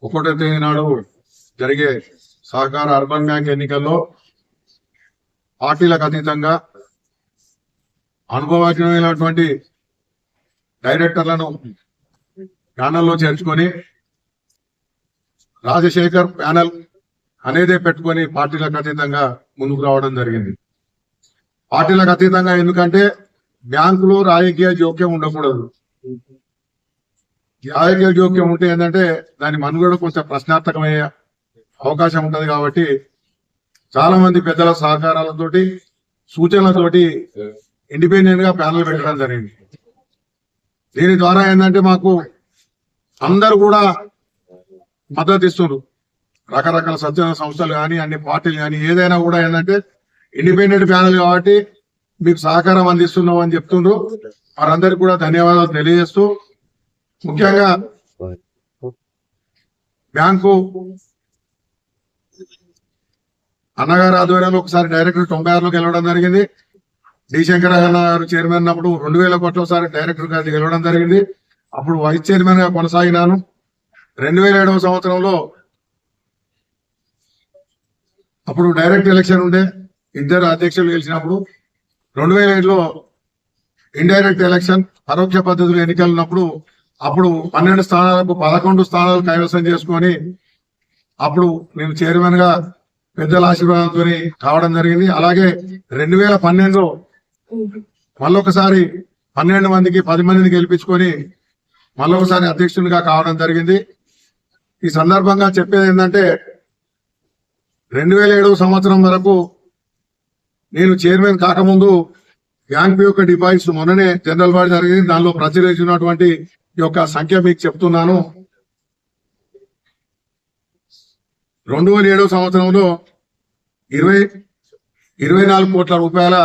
1వ తేదీ నాడు జరిగే సహకార అర్బన్ బ్యాంక్ ఎన్నికల్లో పార్టీలకు అతీతంగా అనుభవజ్ఞమైనటువంటి డైరెక్టర్లను ప్యానెల్లో చేర్చుకొని రాజశేఖర్ ప్యానెల్ అనేదే పెట్టుకొని పార్టీలకు అతీతంగా ముందుకు రావడం జరిగింది. పార్టీలకు అతీతంగా ఎందుకంటే బ్యాంకులో రాజకీయ జోక్యం ఉండకూడదు. రాజకీయ జోక్యం ఉంటే ఏంటంటే దాని మనుగడ కొంచెం ప్రశ్నార్థకమయ్యే అవకాశం ఉంటది. కాబట్టి చాలా మంది పెద్దల సహకారాలతోటి సూచనలతోటి ఇండిపెండెంట్ గా ప్యానల్ పెట్టడం జరిగింది. దీని ద్వారా ఏంటంటే మాకు అందరూ కూడా మద్దతు ఇస్తున్నారు. రకరకాల స్వచ్ఛంద సంస్థలు కానీ అన్ని పార్టీలు కానీ ఏదైనా కూడా ఏంటంటే ఇండిపెండెంట్ ప్యానల్ కాబట్టి మీకు సహకారం అందిస్తున్నాం అని చెప్తుండ్రు. వారందరికీ కూడా ధన్యవాదాలు తెలియజేస్తూ ముఖ్యంగా బ్యాంకు అన్నగారు ఆధ్వర్యంలో ఒకసారి డైరెక్టర్ 96లోకి వెళ్ళడం జరిగింది. డి శంకర్ అన్న గారు చైర్మన్ ఉన్నప్పుడు 2000 కోట్లసారి డైరెక్టర్ గారికి వెళ్ళడం జరిగింది. అప్పుడు వైస్ చైర్మన్ గా కొనసాగినాను. 2007వ సంవత్సరంలో అప్పుడు డైరెక్ట్ ఎలక్షన్ ఉండే, 2 అధ్యక్షులు గెలిచినప్పుడు 2007లో ఇండైరెక్ట్ ఎలక్షన్ పరోక్ష పద్ధతులు ఎన్నికలు ఉన్నప్పుడు అప్పుడు 12 స్థానాలకు 11 స్థానాలు కైవసం చేసుకొని అప్పుడు నేను చైర్మన్ గా పెద్దల ఆశీర్వాదంతో కావడం జరిగింది. అలాగే 2012లో మళ్ళొకసారి 12 మందికి 10 మందిని గెలిపించుకొని మళ్ళొకసారి అధ్యక్షునిగా కావడం జరిగింది. ఈ సందర్భంగా చెప్పేది ఏంటంటే 2007 సంవత్సరం వరకు నేను చైర్మన్ కాకముందు బ్యాంక్ యొక్క డిపాజిట్స్ మొన్ననే జనరల్ బాడీ జరిగింది. దానిలో ప్రచురించినటువంటి యొక్క సంఖ్య మీకు చెప్తున్నాను. 2007 సంవత్సరంలో 24 కోట్ల రూపాయల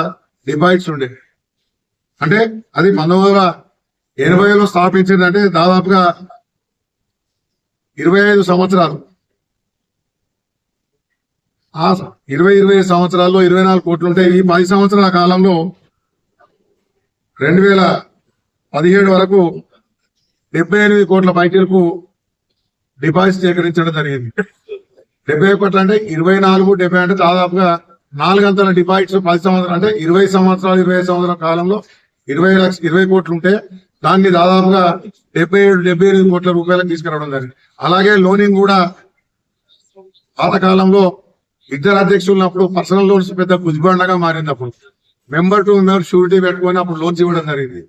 డిపాజిట్స్ ఉండే. అంటే అది 1980లో స్థాపించిందంటే దాదాపుగా 25 సంవత్సరాలు. ఆ 25 సంవత్సరాల్లో 24 కోట్లు ఉంటే ఈ 10 సంవత్సరాల కాలంలో 2017 వరకు 78 కోట్ల పైచీలకు డిపాజిట్ సేకరించడం జరిగింది. 70 కోట్లు అంటే 24, 70 అంటే దాదాపుగా 4 అంతల డిపాజిట్స్ 10 సంవత్సరాలు అంటే 20 సంవత్సరాల కాలంలో 20 కోట్లు ఉంటే దాన్ని దాదాపుగా 77 కోట్ల రూపాయలకు తీసుకురావడం జరిగింది. అలాగే లోనింగ్ కూడా పాతకాలంలో 2 అధ్యక్షులు ఉన్నప్పుడు పర్సనల్ లోన్స్ పెద్ద గుజ్బండగా మారింది. అప్పుడు మెంబర్ టు మెంబర్ షూరిటీ పెట్టుకొని అప్పుడు లోన్స్ ఇవ్వడం జరిగింది.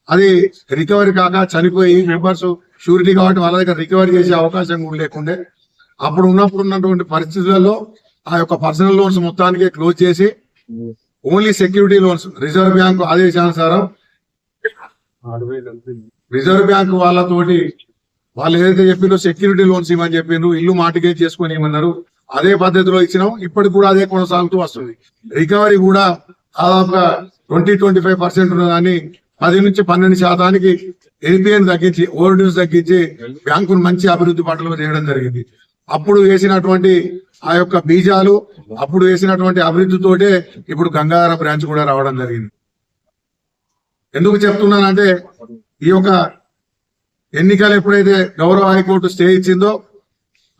అది రికవరీ కాక చనిపోయి మెంబర్స్ షూరిటీ కాబట్టి వాళ్ళ దగ్గర రికవరీ చేసే అవకాశం కూడా లేకుండే. అప్పుడు ఉన్నటువంటి పరిస్థితులలో ఆ యొక్క పర్సనల్ లోన్స్ మొత్తానికి క్లోజ్ చేసి only security loans reserve bank ఆదేశానుసారం రిజర్వ్ బ్యాంకు వాళ్ళతోటి వాళ్ళు ఏదైతే చెప్పిందో సెక్యూరిటీ లోన్స్ ఇవ్వమని చెప్పిండ్రు, ఇల్లు మార్టిగేజ్ చేసుకొని ఇవ్వమన్నారు. అదే పద్ధతిలో ఇచ్చినాం. ఇప్పటికి కూడా అదే కొనసాగుతూ వస్తుంది. రికవరీ కూడా దాదాపుగా 20-25% ఉన్నదాన్ని 10 నుంచి 12% ఎన్పిఎన్ తగ్గించి ఓవర్ డ్యూస్ తగ్గించి బ్యాంకును మంచి అభివృద్ధి పట్ల చేయడం జరిగింది. అప్పుడు వేసినటువంటి ఆ యొక్క బీజాలు అప్పుడు వేసినటువంటి అభివృద్ధితోటే ఇప్పుడు గంగాధర బ్రాంచ్ కూడా రావడం జరిగింది. ఎందుకు చెప్తున్నానంటే ఈ యొక్క ఎన్నికలు ఎప్పుడైతే గౌరవ హైకోర్టు స్టే ఇచ్చిందో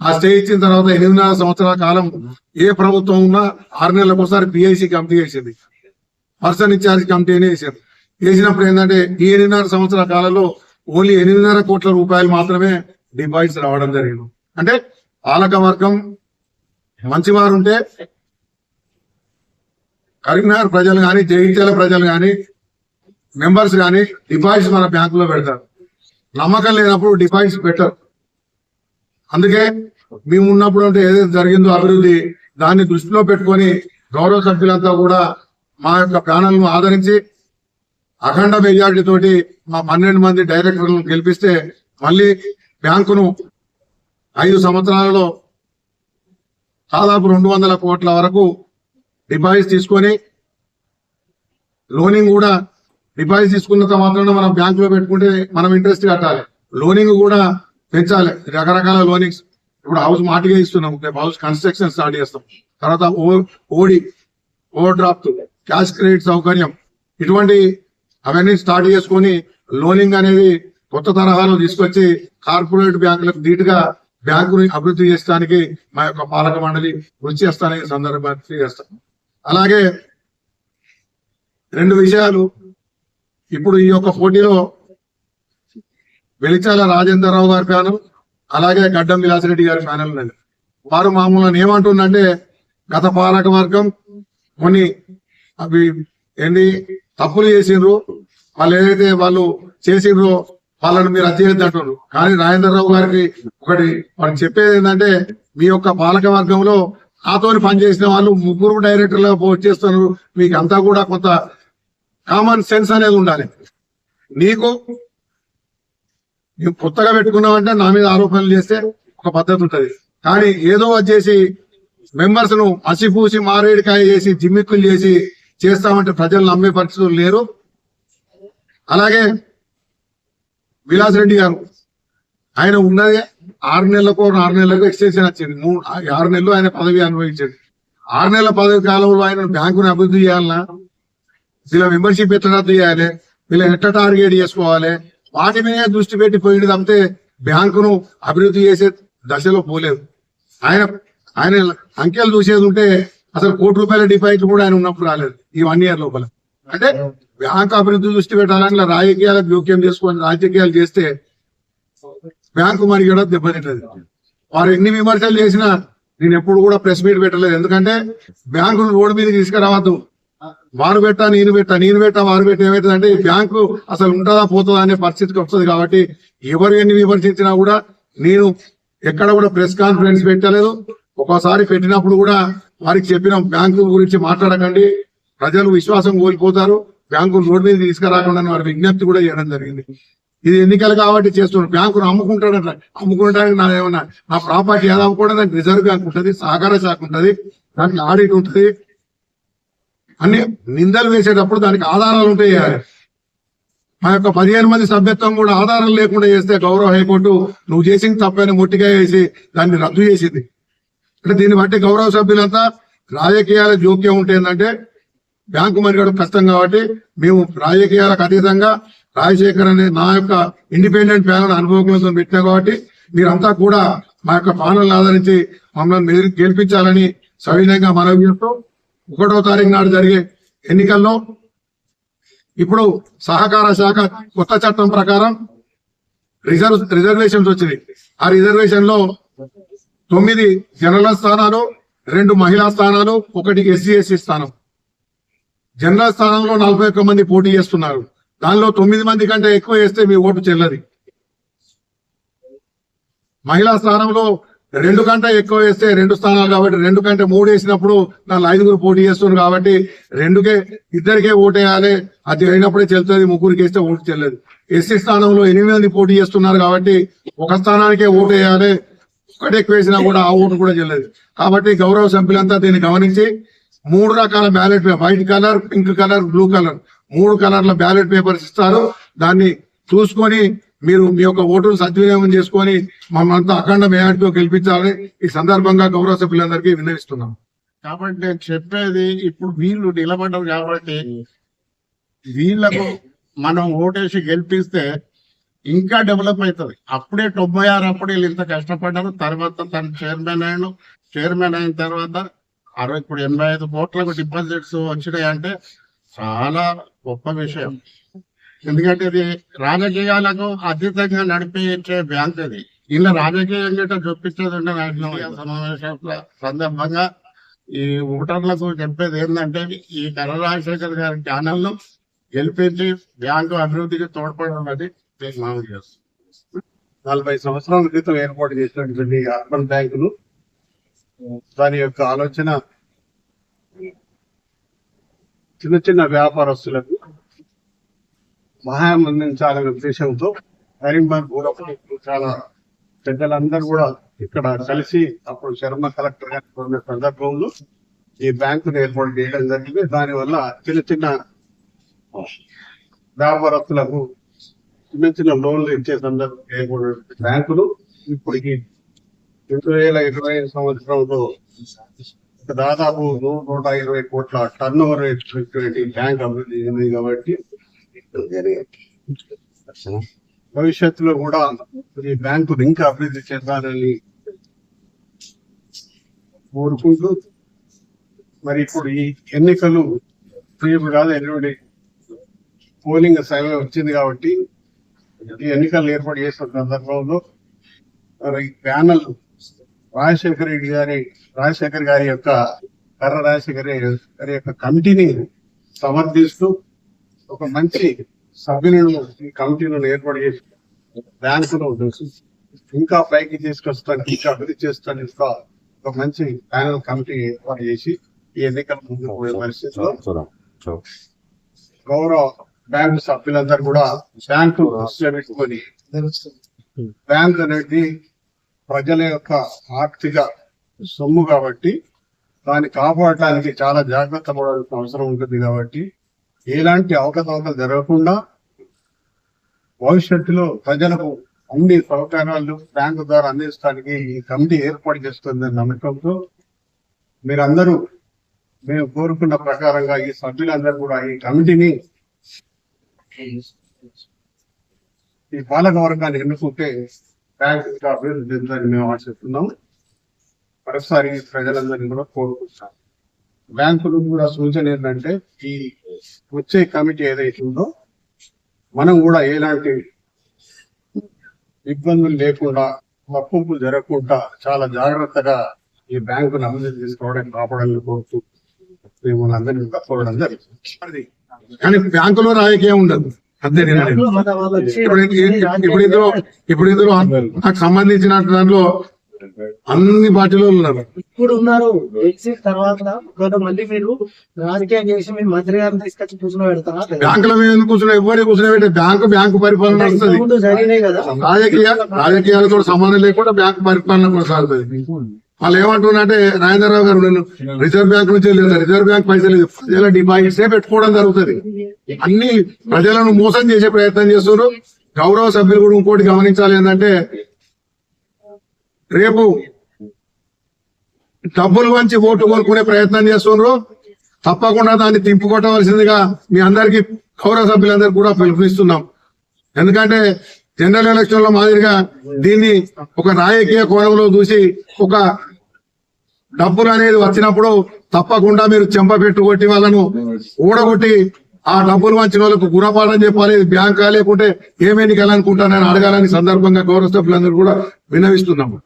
ఆ స్టే ఇచ్చిన తర్వాత 8.5 సంవత్సరాల కాలం ఏ ప్రభుత్వం ఉన్నా 6 నెలలకు ఒకసారి పిఐసి కమిటీ వేసింది, పర్సన్ ఇన్ఛార్జ్ కమిటీ అని వేసారు. వేసినప్పుడు ఏంటంటే ఈ 8.5 సంవత్సరాల కాలంలో ఓన్లీ 8.5 కోట్ల రూపాయలు మాత్రమే డిపాజిట్స్ రావడం జరిగింది. అంటే పాలక వర్గం మంచివారు ఉంటే కరీంనగర్ ప్రజలు కానీ జగిత్యాల ప్రజలు కానీ మెంబర్స్ కానీ డిపాజిట్స్ మన బ్యాంకులో పెడతారు. నమ్మకం లేనప్పుడు డిపాజిట్స్ పెట్టరు. అందుకే మేము ఉన్నప్పుడు అంటే ఏదైతే జరిగిందో అభివృద్ధి దాన్ని దృష్టిలో పెట్టుకొని గౌరవ సభ్యులంతా కూడా మా యొక్క ప్యానల్ను ఆదరించి అఖండ మెజారిటీ తోటి మా 12 మంది డైరెక్టర్లను గెలిపిస్తే మళ్ళీ బ్యాంకును 5 సంవత్సరాలలో దాదాపు 200 కోట్ల వరకు డిపాజిట్ తీసుకొని లోనింగ్ కూడా డిపాజిట్ తీసుకున్నంత మాత్రాన మనం బ్యాంకులో పెట్టుకుంటే మనం ఇంట్రెస్ట్ కట్టాలి. లోనింగ్ కూడా పెంచాలి. రకరకాల లోనింగ్స్ ఇప్పుడు హౌస్ మార్టిగా ఇస్తున్నాం, హౌస్ కన్స్ట్రక్షన్ స్టార్ట్ చేస్తాం. తర్వాత ఓవర్ డ్రాఫ్ట్, క్యాష్ క్రెడిట్ సౌకర్యం ఇటువంటి అవన్నీ స్టార్ట్ చేసుకొని లోనింగ్ అనేది కొత్త తరహాలో తీసుకొచ్చి కార్పొరేట్ బ్యాంకులకు ధీటుగా బ్యాంకుని అభివృద్ధి చేయడానికి మా యొక్క పాలక మండలి కృషి చేస్తానని సందర్భంగా తెలియజేస్తాం. అలాగే 2 విషయాలు ఇప్పుడు ఈ యొక్క పోటీలో వెలిచాల రాజేంద్రరావు గారి ప్యానల్, అలాగే గడ్డం విలాసిరెడ్డి గారి ప్యానల్ ఉన్నది. వారు మామూలుగా ఏమంటుందంటే గత పాలక వర్గం కొన్ని అవి ఏంటి తప్పులు చేసిండ్రు, వాళ్ళు ఏదైతే వాళ్ళు చేసిండ్రో వాళ్ళని మీరు అధ్యయనం అంటున్నారు. కానీ రాజేంద్రరావు గారికి ఒకటి వాళ్ళకి చెప్పేది ఏంటంటే మీ యొక్క పాలక వర్గంలో నాతోని పనిచేసిన వాళ్ళు 3 డైరెక్టర్లుగా పోస్ట్ చేస్తున్నారు. మీకు అంతా కూడా కొంత కామన్ సెన్స్ అనేది ఉండాలి. నీకు కొత్తగా పెట్టుకున్నావంటే నా మీద ఆరోపణలు చేస్తే ఒక పద్ధతి ఉంటది. కానీ ఏదో వచ్చేసి మెంబర్స్ ను అసిపూసి మారేడికాయ చేసి జిమ్మిక్కులు చేసి చేస్తామంటే ప్రజలు నమ్మే పరిస్థితులు లేరు. అలాగే విలాస్ రెడ్డి గారు ఆయన ఉన్నది 6 నెలలకు 6 నెలలకు ఎక్స్టెన్షన్ వచ్చింది. 6 నెలలు ఆయన పదవి అనుభవించాడు. 6 నెలల పదవి కాలంలో ఆయన బ్యాంకును అభివృద్ధి చేయాలన్నా, వీళ్ళ మెంబర్షిప్ ఎట్లా రద్దు చేయాలి, వీళ్ళ ఎట్లా టార్గెట్ చేసుకోవాలి, వాటి మీద దృష్టి పెట్టి పోయింది తప్పితే బ్యాంకును అభివృద్ధి చేసే దశలో పోలేదు. ఆయన అంకెలు చూసేది ఉంటే అసలు ₹1 డిపాజిట్లు కూడా ఆయన ఉన్నప్పుడు రాలేదు ఈ 1 ఇయర్ లోపల. అంటే బ్యాంకు అభివృద్ధి దృష్టి పెట్టాలని రాజకీయాలకు జోక్యం చేసుకొని రాజకీయాలు చేస్తే బ్యాంకు మరి కూడా దెబ్బతింటది. వారు ఎన్ని విమర్శలు చేసినా నేను ఎప్పుడు కూడా ప్రెస్ మీట్ పెట్టలేదు. ఎందుకంటే బ్యాంకును రోడ్డు మీద తీసుకురావద్దు, వారు పెట్టా నేను పెట్టా వారు పెట్టా ఏమవుతుంది అంటే బ్యాంకు అసలు ఉంటుందా పోతుందా అనే పరిస్థితికి వస్తుంది. కాబట్టి ఎవరు ఎన్ని విమర్శించినా కూడా నేను ఎక్కడ కూడా ప్రెస్ కాన్ఫరెన్స్ పెట్టలేదు. ఒక్కోసారి పెట్టినప్పుడు కూడా వారికి చెప్పిన బ్యాంకు గురించి మాట్లాడకండి, ప్రజలు విశ్వాసం కోల్పోతారు, బ్యాంకు రోడ్డు మీద తీసుకురాకుండా వారి విజ్ఞప్తి కూడా చేయడం జరిగింది. ఇది ఎన్నికలు కాబట్టి చేస్తున్నాడు. బ్యాంకును అమ్ముకుంటానికి ఏమన్నా నా ప్రాపర్టీ ఏదో అమ్ముకోవడం దానికి రిజర్వ్ బ్యాంక్ ఉంటుంది, సహకార శాఖ ఉంటుంది, దానికి ఆడిట్ ఉంటుంది. అన్ని నిందలు వేసేటప్పుడు దానికి ఆధారాలు ఉంటాయి. మా యొక్క 15 మంది సభ్యత్వం కూడా ఆధారాలు లేకుండా చేస్తే గౌరవ హైకోర్టు నువ్వు చేసింది తప్పని మొట్టిగా వేసి దాన్ని రద్దు చేసింది. అంటే దీన్ని బట్టి గౌరవ సభ్యులంతా రాజకీయాల జోక్యం ఉంటేందంటే బ్యాంకు మరిగడ కష్టం. కాబట్టి మేము రాజకీయాలకు అతీతంగా రాజశేఖర్ అనే నా యొక్క ఇండిపెండెంట్ ప్యానల్ అనుభవంతో పెట్టినా కాబట్టి మీరంతా కూడా మా యొక్క ప్యానల్ ఆదరించి మమ్మల్ని గెలిపించాలని సవినయంగా మనవి చేస్తూ 1వ తారీఖు నాడు జరిగే ఎన్నికల్లో ఇప్పుడు సహకార శాఖ కొత్త చట్టం ప్రకారం రిజర్వేషన్స్ వచ్చింది. ఆ రిజర్వేషన్ లో 9 జనరల్ స్థానాలు, 2 మహిళా స్థానాలు, 1 SC/SC స్థానం. జనరల్ స్థానంలో 41 మంది పోటీ చేస్తున్నారు. దానిలో 9 మంది కంటే ఎక్కువ వేస్తే మీ ఓటు చెల్లది. మహిళా స్థానంలో 2 కంటే ఎక్కువ వేస్తే 2 స్థానాలు కాబట్టి 2 కంటే 3 వేసినప్పుడు దానిలో 5 పోటీ చేస్తున్నారు కాబట్టి 2కే ఓటేయాలి. అది అయినప్పుడే చెల్లుతుంది, 3కి వేస్తే ఓటు చెల్లదు. SC స్థానంలో 8 మంది పోటీ చేస్తున్నారు కాబట్టి 1 స్థానానికే ఓటు వేయాలి, 1 ఎక్కువ వేసినా కూడా ఆ ఓటు కూడా చెల్లదు. కాబట్టి గౌరవ సభ్యులంతా దీన్ని గమనించి 3 రకాల ballot paper, white colour, pink colour, blue colour, 3 కలర్ల బ్యాలెట్ పేపర్స్ ఇస్తారు. దాన్ని చూసుకొని మీరు మీ యొక్క ఓటును సద్వినియోగం చేసుకొని మమ్మల్ని అఖండ మేయాటితో గెలిపించాలని ఈ సందర్భంగా గౌరవ సభ్యులందరికీ విన్నవిస్తున్నాం. కాబట్టి నేను చెప్పేది ఇప్పుడు వీళ్ళు నిలబడ్డారు కాబట్టి వీళ్ళకు మనం ఓటేసి గెలిపిస్తే ఇంకా డెవలప్ అవుతుంది. అప్పుడే 96 అప్పుడు వీళ్ళు ఇంత కష్టపడ్డారు. తర్వాత తను చైర్మన్ అయిన తర్వాత ఇప్పుడు 85 కోట్లకు డిపాజిట్స్ వచ్చినాయి అంటే చాలా గొప్ప విషయం. ఎందుకంటే ఇది రాజకీయాలకు అతీతంగా నడిపించే బ్యాంక్. అది ఇలా రాజకీయంగా చూపించేది ఉంటే సమావేశాల సందర్భంగా ఈ ఓటర్లకు చెప్పేది ఏంటంటే ఈ కర్ర రాజశేఖర్ గారి ఛానల్ ను గెలిపించి బ్యాంకు అభివృద్ధికి తోడ్పడాలని మనం చేస్తాం. 40 సంవత్సరాల క్రితం ఏర్పాటు చేసినటువంటి అర్బన్ బ్యాంకులు దాని యొక్క ఆలోచన చిన్న వ్యాపారస్తులకు సహాయం అందించాలనే ఉద్దేశంతో కరీంనగర్ చాలా పెద్దలందరూ కూడా ఇక్కడ కలిసి అప్పుడు శర్మ కలెక్టర్ గారి ఉన్న సందర్భంలో ఈ బ్యాంకును ఏర్పాటు చేయడం జరిగింది. దానివల్ల చిన్న వ్యాపారస్తులకు చిన్న లోన్లు ఇచ్చే సందర్భం ఏర్పడిన బ్యాంకులు ఇప్పటికి 2020 సంవత్సరంలో దాదాపు 120 కోట్ల టర్న్ ఓవర్ బ్యాంక్ అభివృద్ధి చెందింది. కాబట్టి భవిష్యత్తులో కూడా ఈ బ్యాంకు ఇంకా అభివృద్ధి చెందాలని కోరుకుంటూ మరి ఇప్పుడు ఈ ఎన్నికలు రేపు కాదు ఎల్లుండి పోలింగ్ సమయం వచ్చింది కాబట్టి ఈ ఎన్నికలు ఏర్పాటు చేసిన సందర్భంలో మరి ప్యానల్ రాజశేఖర్ గారి యొక్క కర్ర రాజశేఖర్ గారి యొక్క కమిటీని సమర్థిస్తూ ఒక మంచి సభ్యులను ఈ కమిటీలను ఏర్పాటు చేసి బ్యాంకును ఇంకా పైకి తీసుకొస్తానికి ఇంకా అభివృద్ధి చేస్తానికి ఒక మంచి ప్యానల్ కమిటీ ఏర్పాటు చేసి ఈ ఎన్నికల ముందు పోయే పరిస్థితిలో గౌరవ బ్యాంకు సభ్యులందరూ కూడా బ్యాంకు దృష్టిలో పెట్టుకొని బ్యాంక్ అనేది ప్రజల యొక్క ఆర్థిక సొమ్ము కాబట్టి దాన్ని కాపాడటానికి చాలా జాగ్రత్త పడాల్సిన అవసరం ఉంటుంది కాబట్టి ఎలాంటి అవకతవకలు జరగకుండా భవిష్యత్తులో ప్రజలకు అన్ని సౌకర్యాలు బ్యాంకు ద్వారా అందించడానికి ఈ కమిటీ ఏర్పాటు చేస్తుందని నమ్మకంతో మీరందరూ మేము కోరుకున్న ప్రకారంగా ఈ సభ్యులందరూ కూడా ఈ కమిటీని ఈ పాలక వర్గాన్ని ఎన్నుకుంటే బ్యాంక్ ఇంకా అభివృద్ధి చెందని మేము ఆశిస్తున్నాం. మరోసారి ప్రజలందరినీ కూడా కోరుకుంటున్నాం. బ్యాంకులు కూడా సూచన ఏంటంటే ఈ వచ్చే కమిటీ ఏదైతే ఉందో మనం కూడా ఎలాంటి ఇబ్బందులు లేకుండా తప్పులు జరగకుండా చాలా జాగ్రత్తగా ఈ బ్యాంకును అభివృద్ధి తీసుకోవడానికి కాపాడాలని కోరుతూ మిమ్మల్ని అందరినీ కోరడం జరిగింది. కానీ బ్యాంకులో రాజకీయం ఉండదు. అంతే నేను అనేది. ఇప్పుడు ఇందులో నాకు సంబంధించిన దాంట్లో అన్ని పార్టీలో ఉన్నారు. ఇప్పుడు ఉన్నారు ఎగ్జిట్ తర్వాత మళ్ళీ మీరు రాజకీయం చేసి మీరు మంత్రి గారిని తీసుకొచ్చి కూర్చుని పెడతారా? బ్యాంకుల మీద ఎందుకు కూర్చున్నా ఎవరికి కూర్చునే బ్యాంకు పరిపాలన వస్తుంది. జరిగినాయి కదా రాజకీయాలతో సంబంధం లేకుండా బ్యాంకు పరిపాలన కొనసాగుతుంది. వాళ్ళు ఏమంటున్నారంటే రాజేంద్రరావు గారు నేను రిజర్వ్ బ్యాంక్ నుంచి లేదు, రిజర్వ్ బ్యాంక్ పైసలు ప్రజల డిపాజిట్సే పెట్టుకోవడం జరుగుతుంది. అన్ని ప్రజలను మోసం చేసే ప్రయత్నం చేస్తున్నారు. గౌరవ సభ్యులు కూడా ఇంకోటి గమనించాలి ఏంటంటే రేపు డబ్బులు వంచి ఓటు కొనుక్కునే ప్రయత్నం చేస్తున్నారు. తప్పకుండా దాన్ని తింపుకొట్టవలసిందిగా మీ అందరికీ గౌరవ సభ్యులందరికీ కూడా పిలుపునిస్తున్నాం. ఎందుకంటే జనరల్ ఎలక్షన్ లో మాదిరిగా దీన్ని ఒక రాజకీయ కోణంలో చూసి ఒక డబ్బులు అనేది వచ్చినప్పుడు తప్పకుండా మీరు చెంప పెట్టుకొట్టి వాళ్ళను ఊడగొట్టి ఆ డబ్బులు వంచిన వాళ్ళకు గుణపాఠం చెప్పాలి. బ్యాంకా లేకుంటే ఏం ఎన్నికలనుకుంటానని అడగాలని సందర్భంగా గౌరవ సభ్యులందరూ కూడా విన్నవిస్తున్నాము.